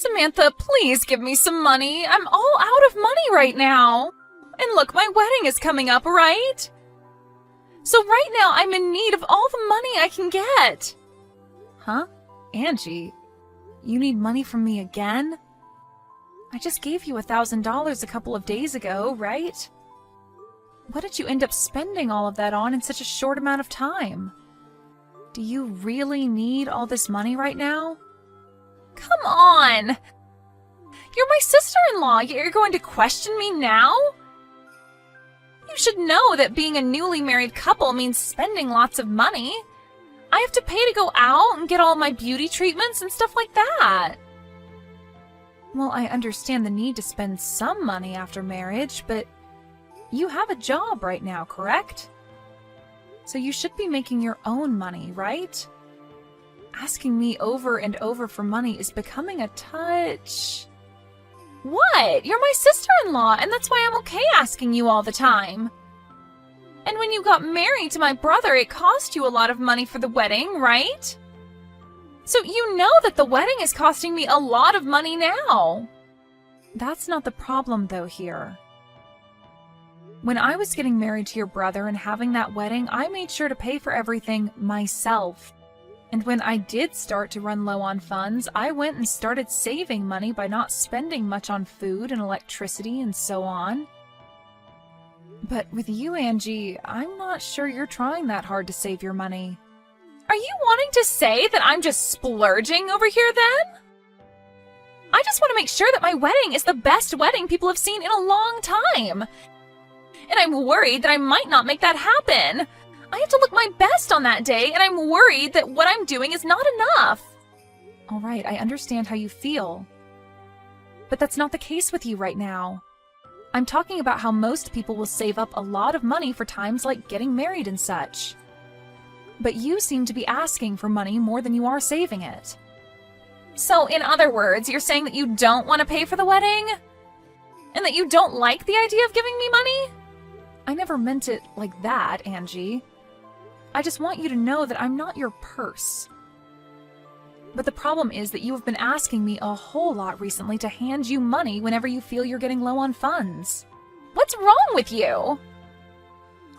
Samantha, please give me some money. I'm all out of money right now. And look, my wedding is coming up, right? So right now I'm in need of all the money I can get. Huh? Angie, you need money from me again? I just gave you $1,000 a couple of days ago, right? What did you end up spending all of that on in such a short amount of time? Do you really need all this money right now? Come on! You're my sister-in-law, yet you're going to question me now? You should know that being a newly married couple means spending lots of money. I have to pay to go out and get all my beauty treatments and stuff like that. Well, I understand the need to spend some money after marriage, but you have a job right now, correct? So you should be making your own money, right? Asking me over and over for money is becoming a touch... What? You're my sister-in-law, and that's why I'm okay asking you all the time. And when you got married to my brother, it cost you a lot of money for the wedding, right? So you know that the wedding is costing me a lot of money now. That's not the problem, though, here. When I was getting married to your brother and having that wedding, I made sure to pay for everything myself. And when I did start to run low on funds, I went and started saving money by not spending much on food and electricity and so on. But with you, Angie, I'm not sure you're trying that hard to save your money. Are you wanting to say that I'm just splurging over here then? I just want to make sure that my wedding is the best wedding people have seen in a long time. And I'm worried that I might not make that happen. I have to look my best on that day, and I'm worried that what I'm doing is not enough. All right, I understand how you feel. But that's not the case with you right now. I'm talking about how most people will save up a lot of money for times like getting married and such. But you seem to be asking for money more than you are saving it. So, in other words, you're saying that you don't want to pay for the wedding? And that you don't like the idea of giving me money? I never meant it like that, Angie. I just want you to know that I'm not your purse. But the problem is that you have been asking me a whole lot recently to hand you money whenever you feel you're getting low on funds. What's wrong with you?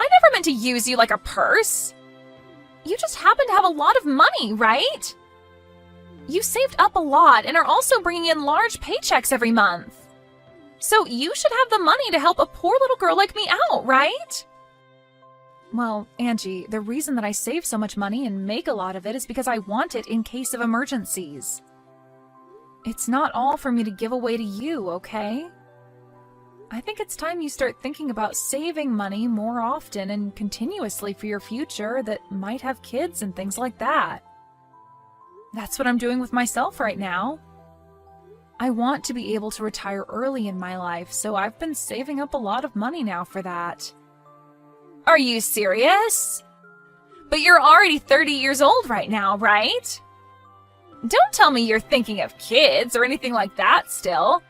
I never meant to use you like a purse. You just happen to have a lot of money, right? You saved up a lot and are also bringing in large paychecks every month. So you should have the money to help a poor little girl like me out, right? Well, Angie, the reason that I save so much money and make a lot of it is because I want it in case of emergencies. It's not all for me to give away to you, okay? I think it's time you start thinking about saving money more often and continuously for your future that might have kids and things like that. That's what I'm doing with myself right now. I want to be able to retire early in my life, so I've been saving up a lot of money now for that. Are you serious? But you're already 30 years old right now, right? Don't tell me you're thinking of kids or anything like that still.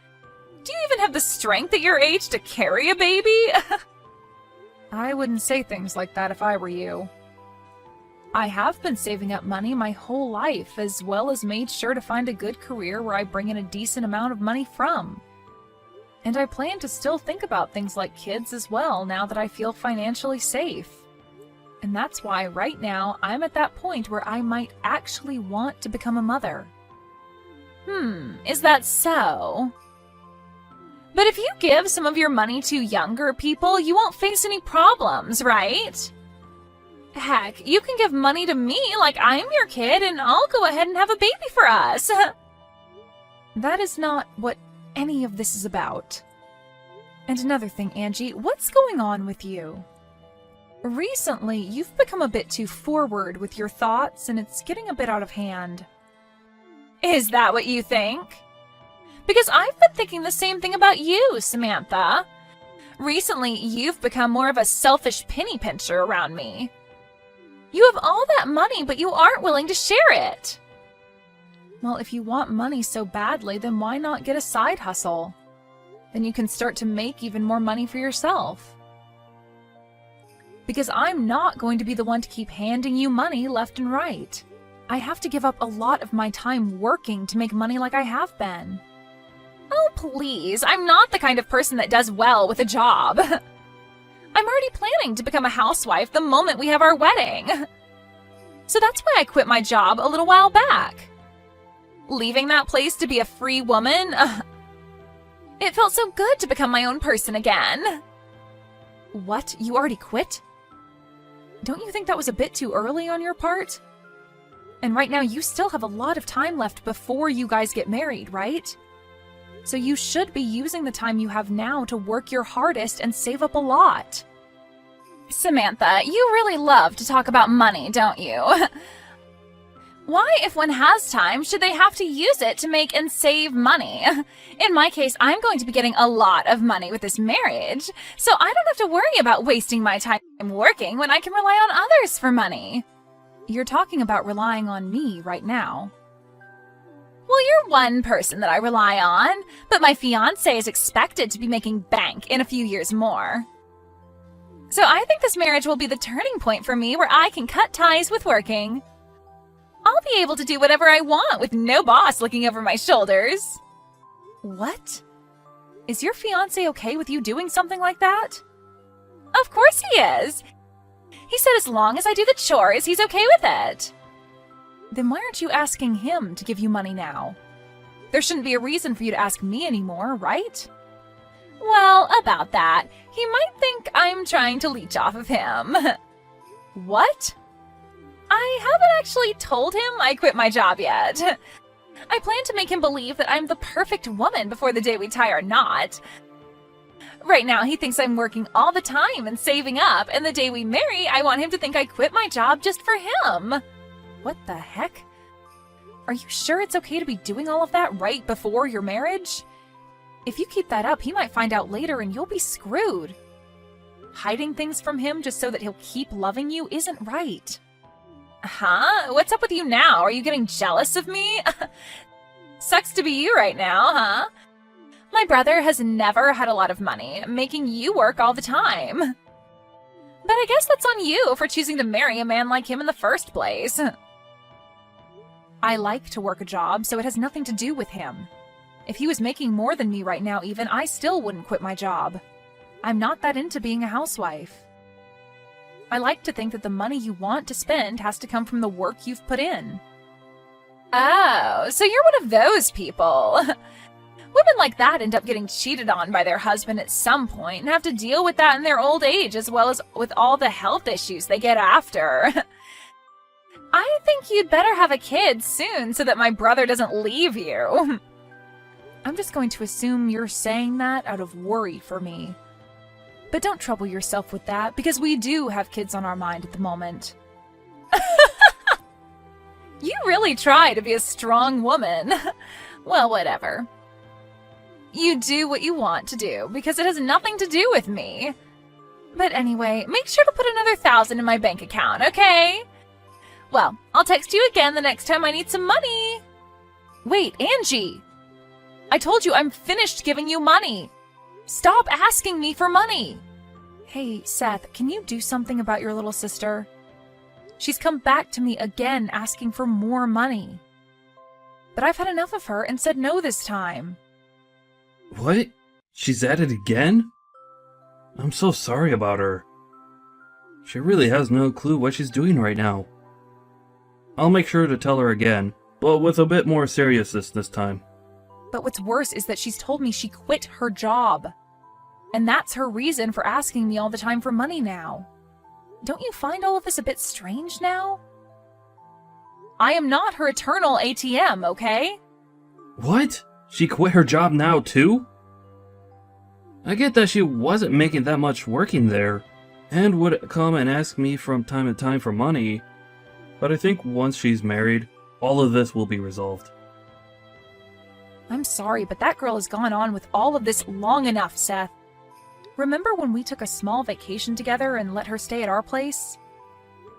Do you even have the strength at your age to carry a baby? I wouldn't say things like that if I were you. I have been saving up money my whole life, as well as made sure to find a good career where I bring in a decent amount of money from. And I plan to still think about things like kids as well now that I feel financially safe. And that's why right now I'm at that point where I might actually want to become a mother. Is that so? But if you give some of your money to younger people, you won't face any problems, right? Heck, you can give money to me like I'm your kid and I'll go ahead and have a baby for us. That is not what any of this is about. And another thing, Angie, what's going on with you? Recently, you've become a bit too forward with your thoughts and it's getting a bit out of hand. Is that what you think? Because I've been thinking the same thing about you, Samantha. Recently, you've become more of a selfish penny pincher around me. You have all that money, but you aren't willing to share it. Well, if you want money so badly, then why not get a side hustle? Then you can start to make even more money for yourself. Because I'm not going to be the one to keep handing you money left and right. I have to give up a lot of my time working to make money like I have been. Oh, please, I'm not the kind of person that does well with a job. I'm already planning to become a housewife the moment we have our wedding. So that's why I quit my job a little while back. Leaving that place to be a free woman, it felt so good to become my own person again. What? You already quit? Don't you think that was a bit too early on your part? And right now you still have a lot of time left before you guys get married, right? So you should be using the time you have now to work your hardest and save up a lot. Samantha, you really love to talk about money, don't you? Why, if one has time, should they have to use it to make and save money? In my case, I'm going to be getting a lot of money with this marriage, so I don't have to worry about wasting my time working when I can rely on others for money. You're talking about relying on me right now. Well, you're one person that I rely on, but my fiancé is expected to be making bank in a few years more. So I think this marriage will be the turning point for me where I can cut ties with working. I'll be able to do whatever I want with no boss looking over my shoulders. What? Is your fiancé okay with you doing something like that? Of course he is. He said as long as I do the chores, he's okay with it. Then why aren't you asking him to give you money now? There shouldn't be a reason for you to ask me anymore, right? Well, about that, he might think I'm trying to leech off of him. What? I haven't actually told him I quit my job yet. I plan to make him believe that I'm the perfect woman before the day we tie our knot. Right now, he thinks I'm working all the time and saving up, and the day we marry, I want him to think I quit my job just for him. What the heck? Are you sure it's okay to be doing all of that right before your marriage? If you keep that up, he might find out later and you'll be screwed. Hiding things from him just so that he'll keep loving you isn't right. Huh? What's up with you now? Are you getting jealous of me? Sucks to be you right now, huh? My brother has never had a lot of money, making you work all the time. But I guess that's on you for choosing to marry a man like him in the first place. I like to work a job, so it has nothing to do with him. If he was making more than me right now even, I still wouldn't quit my job. I'm not that into being a housewife. I like to think that the money you want to spend has to come from the work you've put in. Oh, so you're one of those people. Women like that end up getting cheated on by their husband at some point and have to deal with that in their old age as well as with all the health issues they get after. I think you'd better have a kid soon so that my brother doesn't leave you. I'm just going to assume you're saying that out of worry for me. But don't trouble yourself with that, because we do have kids on our mind at the moment. You really try to be a strong woman. Well, whatever. You do what you want to do, because it has nothing to do with me. But anyway, make sure to put another 1,000 in my bank account, okay? Well, I'll text you again the next time I need some money. Wait, Angie! I told you I'm finished giving you money. Stop asking me for money. Hey, Seth, can you do something about your little sister? She's come back to me again asking for more money. But I've had enough of her and said no this time. What? She's at it again? I'm so sorry about her. She really has no clue what she's doing right now. I'll make sure to tell her again, but with a bit more seriousness this time. But what's worse is that she's told me she quit her job. And that's her reason for asking me all the time for money now. Don't you find all of this a bit strange now? I am not her eternal ATM, okay? What? She quit her job now too? I get that she wasn't making that much working there, and would come and ask me from time to time for money, but I think once she's married, all of this will be resolved. I'm sorry, but that girl has gone on with all of this long enough, Seth. Remember when we took a small vacation together and let her stay at our place?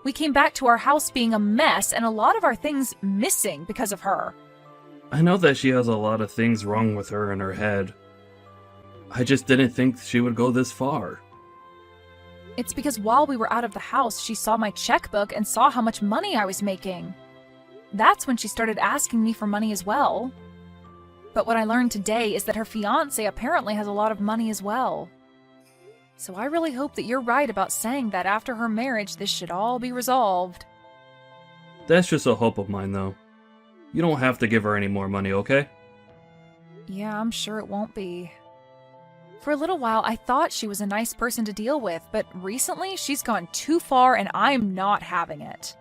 We came back to our house being a mess and a lot of our things missing because of her. I know that she has a lot of things wrong with her in her head. I just didn't think she would go this far. It's because while we were out of the house, she saw my checkbook and saw how much money I was making. That's when she started asking me for money as well. But what I learned today is that her fiancé apparently has a lot of money as well. So I really hope that you're right about saying that after her marriage this should all be resolved. That's just a hope of mine, though. You don't have to give her any more money, okay? Yeah, I'm sure it won't be. For a little while, I thought she was a nice person to deal with, but recently she's gone too far and I'm not having it.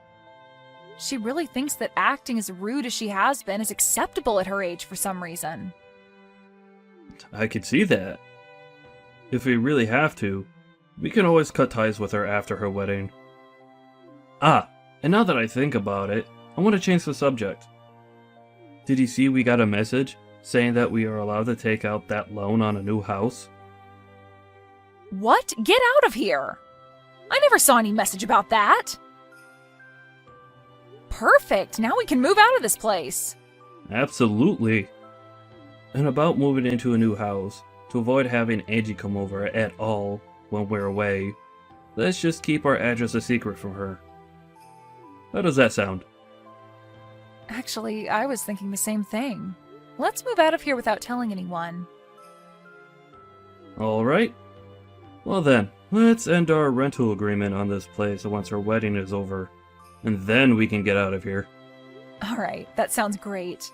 She really thinks that acting as rude as she has been is acceptable at her age for some reason. I could see that. If we really have to, we can always cut ties with her after her wedding. Ah, and now that I think about it, I want to change the subject. Did you see we got a message saying that we are allowed to take out that loan on a new house? What? Get out of here! I never saw any message about that! Perfect! Now we can move out of this place! Absolutely. And about moving into a new house, to avoid having Angie come over at all when we're away, let's just keep our address a secret from her. How does that sound? Actually, I was thinking the same thing. Let's move out of here without telling anyone. Alright. Well then, let's end our rental agreement on this place once our wedding is over, and then we can get out of here. Alright, that sounds great.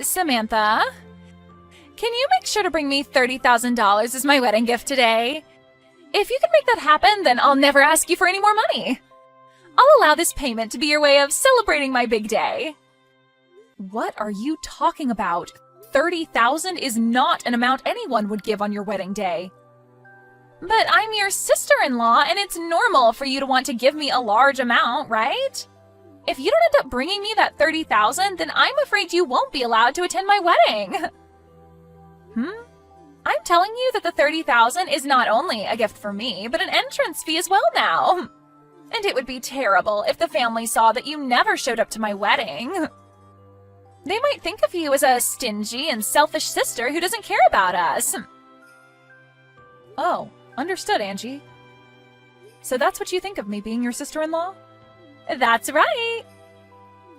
Samantha? Can you make sure to bring me $30,000 as my wedding gift today? If you can make that happen, then I'll never ask you for any more money. I'll allow this payment to be your way of celebrating my big day. What are you talking about? $30,000 is not an amount anyone would give on your wedding day. But I'm your sister-in-law, and it's normal for you to want to give me a large amount, right? If you don't end up bringing me that $30,000, then I'm afraid you won't be allowed to attend my wedding. I'm telling you that the $30,000 is not only a gift for me, but an entrance fee as well now. And it would be terrible if the family saw that you never showed up to my wedding. They might think of you as a stingy and selfish sister who doesn't care about us. Oh, understood, Angie. So that's what you think of me being your sister-in-law? That's right.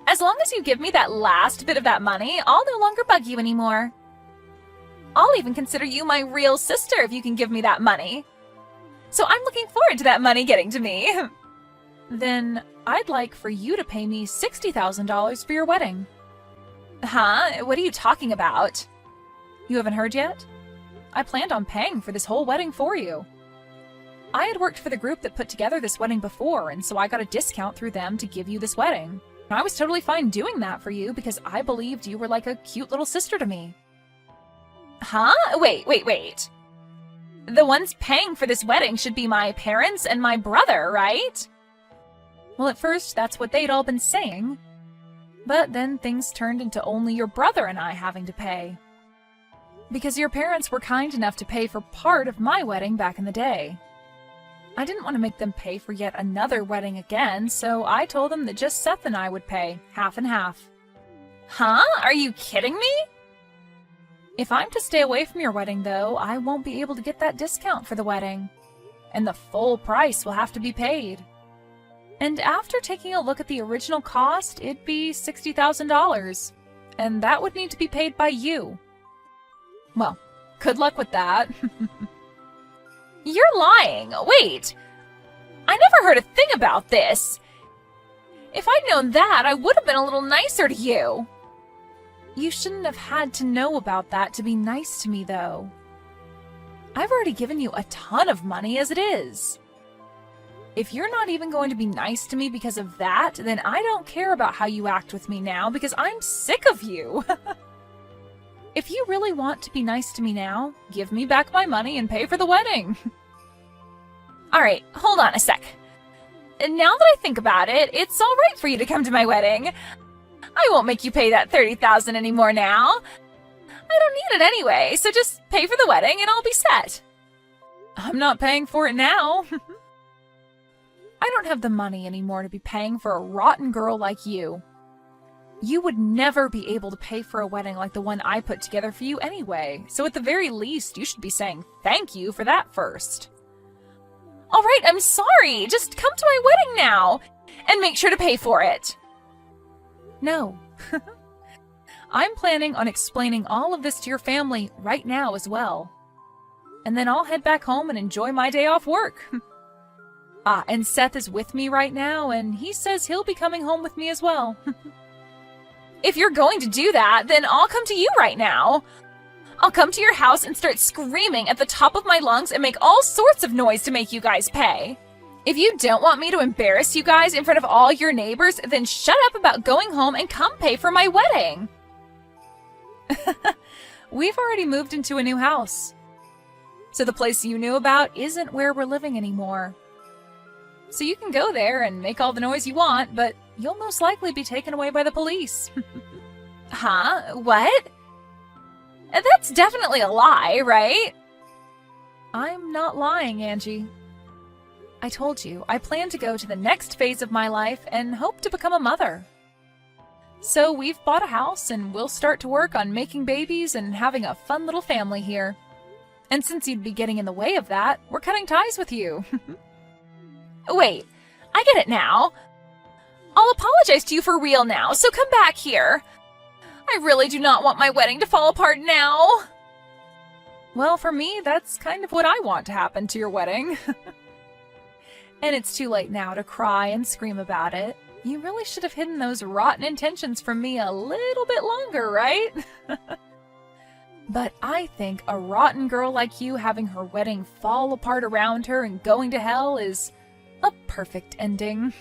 As long as you give me that last bit of that money, I'll no longer bug you anymore. I'll even consider you my real sister if you can give me that money. So I'm looking forward to that money getting to me. Then I'd like for you to pay me $60,000 for your wedding. Huh? What are you talking about? You haven't heard yet? I planned on paying for this whole wedding for you. I had worked for the group that put together this wedding before, and so I got a discount through them to give you this wedding. I was totally fine doing that for you because I believed you were like a cute little sister to me. Huh? Wait. The ones paying for this wedding should be my parents and my brother, right? Well, at first, that's what they'd all been saying. But then things turned into only your brother and I having to pay. Because your parents were kind enough to pay for part of my wedding back in the day. I didn't want to make them pay for yet another wedding again, so I told them that just Seth and I would pay, half and half. Huh? Are you kidding me? If I'm to stay away from your wedding, though, I won't be able to get that discount for the wedding. And the full price will have to be paid. And after taking a look at the original cost, it'd be $60,000. And that would need to be paid by you. Well, good luck with that. You're lying! Wait! I never heard a thing about this! If I'd known that, I would have been a little nicer to you! You shouldn't have had to know about that to be nice to me, though. I've already given you a ton of money as it is. If you're not even going to be nice to me because of that, then I don't care about how you act with me now because I'm sick of you! If you really want to be nice to me now, give me back my money and pay for the wedding. Alright, hold on a sec. Now that I think about it, it's alright for you to come to my wedding. I won't make you pay that $30,000 anymore now. I don't need it anyway, so just pay for the wedding and I'll be set. I'm not paying for it now. I don't have the money anymore to be paying for a rotten girl like you. You would never be able to pay for a wedding like the one I put together for you anyway, so at the very least, you should be saying thank you for that first. Alright, I'm sorry, just come to my wedding now, and make sure to pay for it. No. I'm planning on explaining all of this to your family right now as well. And then I'll head back home and enjoy my day off work. And Seth is with me right now, and he says he'll be coming home with me as well. If you're going to do that, then I'll come to you right now. I'll come to your house and start screaming at the top of my lungs and make all sorts of noise to make you guys pay. If you don't want me to embarrass you guys in front of all your neighbors, then shut up about going home and come pay for my wedding. We've already moved into a new house. So the place you knew about isn't where we're living anymore. So you can go there and make all the noise you want, but you'll most likely be taken away by the police. Huh? What? That's definitely a lie, right? I'm not lying, Angie. I told you, I plan to go to the next phase of my life and hope to become a mother. So we've bought a house and we'll start to work on making babies and having a fun little family here. And since you'd be getting in the way of that, we're cutting ties with you. Wait, I get it now. I'll apologize to you for real now, so come back here. I really do not want my wedding to fall apart now. Well, for me, that's kind of what I want to happen to your wedding. And it's too late now to cry and scream about it. You really should have hidden those rotten intentions from me a little bit longer, right? But I think a rotten girl like you having her wedding fall apart around her and going to hell is a perfect ending.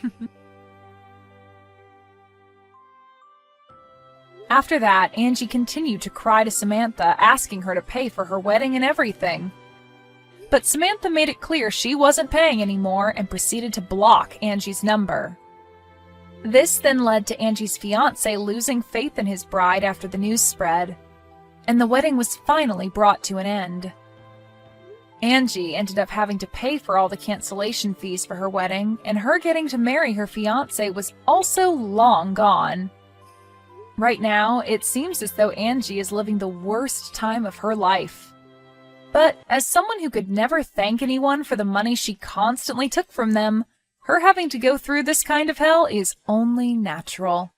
After that, Angie continued to cry to Samantha, asking her to pay for her wedding and everything. But Samantha made it clear she wasn't paying anymore and proceeded to block Angie's number. This then led to Angie's fiancé losing faith in his bride after the news spread, and the wedding was finally brought to an end. Angie ended up having to pay for all the cancellation fees for her wedding, and her getting to marry her fiancé was also long gone. Right now, it seems as though Angie is living the worst time of her life. But as someone who could never thank anyone for the money she constantly took from them, her having to go through this kind of hell is only natural.